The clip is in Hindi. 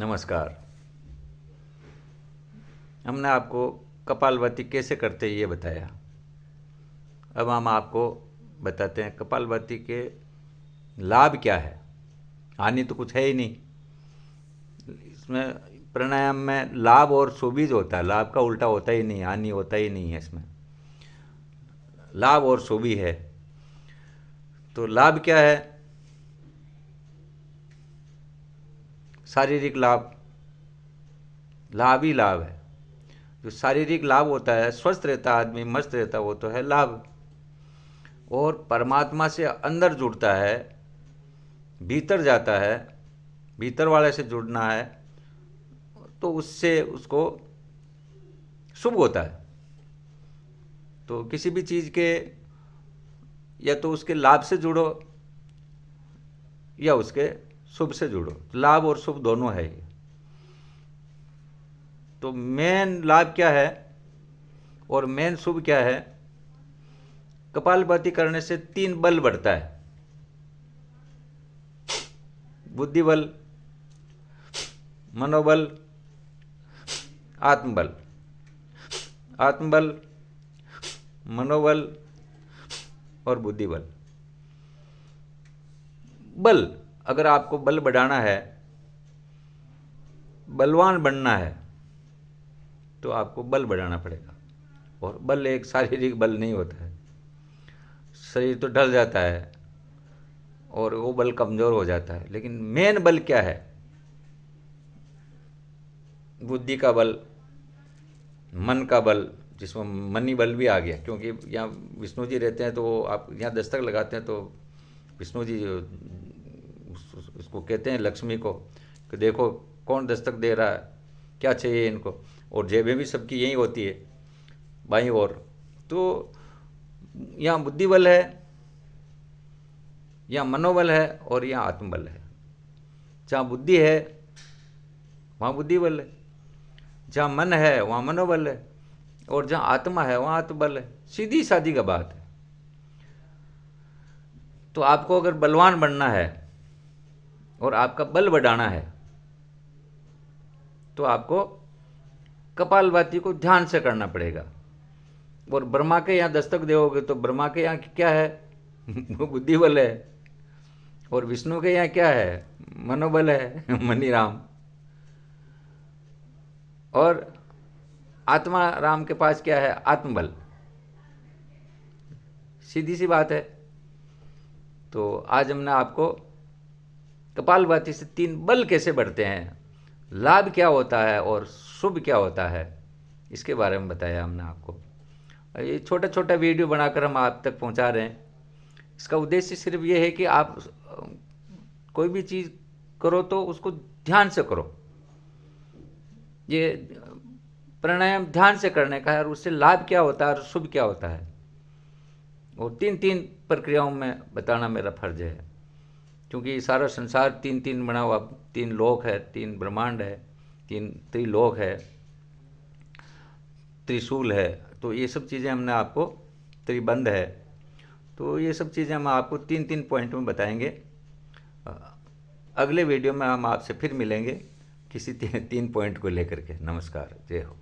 नमस्कार। हमने आपको कपालभाति कैसे करते हैं ये बताया। अब हम आपको बताते हैं कपालभाति के लाभ क्या है। हानि तो कुछ है ही नहीं इसमें। प्राणायाम में लाभ और शोभिज होता है, लाभ का उल्टा होता ही नहीं, हानि होता ही नहीं है इसमें। लाभ और शोभी है। तो लाभ क्या है? शारीरिक लाभ, लाभ ही लाभ है। जो शारीरिक लाभ होता है, स्वस्थ रहता है आदमी, मस्त रहता है, वो तो है लाभ। और परमात्मा से अंदर जुड़ता है, भीतर जाता है, भीतर वाले से जुड़ना है, तो उससे उसको शुभ होता है। तो किसी भी चीज़ के या तो उसके लाभ से जुड़ो या उसके शुभ से जुड़ो, लाभ और शुभ दोनों है ये। तो मेन लाभ क्या है और मेन शुभ क्या है? कपालभाति करने से 3 बल बढ़ता है। बुद्धि बल, मनोबल, आत्मबल। आत्मबल, मनोबल और बुद्धि बल। बल, अगर आपको बल बढ़ाना है, बलवान बनना है, तो आपको बल बढ़ाना पड़ेगा। और बल एक शारीरिक बल नहीं होता है। शरीर तो ढल जाता है और वो बल कमज़ोर हो जाता है। लेकिन मेन बल क्या है? बुद्धि का बल, मन का बल, जिसमें मनी बल भी आ गया। क्योंकि यहाँ विष्णु जी रहते हैं, तो आप यहाँ दस्तक लगाते हैं तो विष्णु जी उसको कहते हैं लक्ष्मी को कि देखो कौन दस्तक दे रहा है, क्या चाहिए इनको। और जेबें भी सबकी यही होती है बाईं ओर। तो यहाँ बुद्धि बल है, यहाँ मनोबल है और यहाँ आत्मबल है। जहाँ बुद्धि है वहाँ बुद्धि बल है, जहाँ मन है वहाँ मनोबल है, और जहाँ आत्मा है वहाँ आत्मबल है। सीधी सादी का बात है। तो आपको अगर बलवान बनना है और आपका बल बढ़ाना है, तो आपको कपालभाति को ध्यान से करना पड़ेगा। और ब्रह्मा के यहाँ दस्तक दोगे तो ब्रह्मा के यहाँ क्या है? वो बुद्धि बल है। और विष्णु के यहाँ क्या है? मनोबल है, मनीराम। और आत्मा राम के पास क्या है? आत्मबल। सीधी सी बात है। तो आज हमने आपको कपालभाति से 3 बल कैसे बढ़ते हैं, लाभ क्या होता है और शुभ क्या होता है, इसके बारे में बताया हमने आपको। ये छोटा छोटा वीडियो बनाकर हम आप तक पहुंचा रहे हैं। इसका उद्देश्य सिर्फ ये है कि आप कोई भी चीज़ करो तो उसको ध्यान से करो। ये प्राणायाम ध्यान से करने का है, और उससे लाभ क्या होता है और शुभ क्या होता है, और 3 प्रक्रियाओं में बताना मेरा फर्ज है। क्योंकि सारा संसार 3 बना हुआ, 3 लोक है, 3 ब्रह्मांड है, 3 त्रिलोक है, त्रिशूल है। तो ये सब चीज़ें हमने आपको, त्रिबंध है, तो ये सब चीज़ें हम आपको 3 पॉइंट में बताएंगे। अगले वीडियो में हम आपसे फिर मिलेंगे किसी 3 पॉइंट को लेकर के। नमस्कार, जय हो।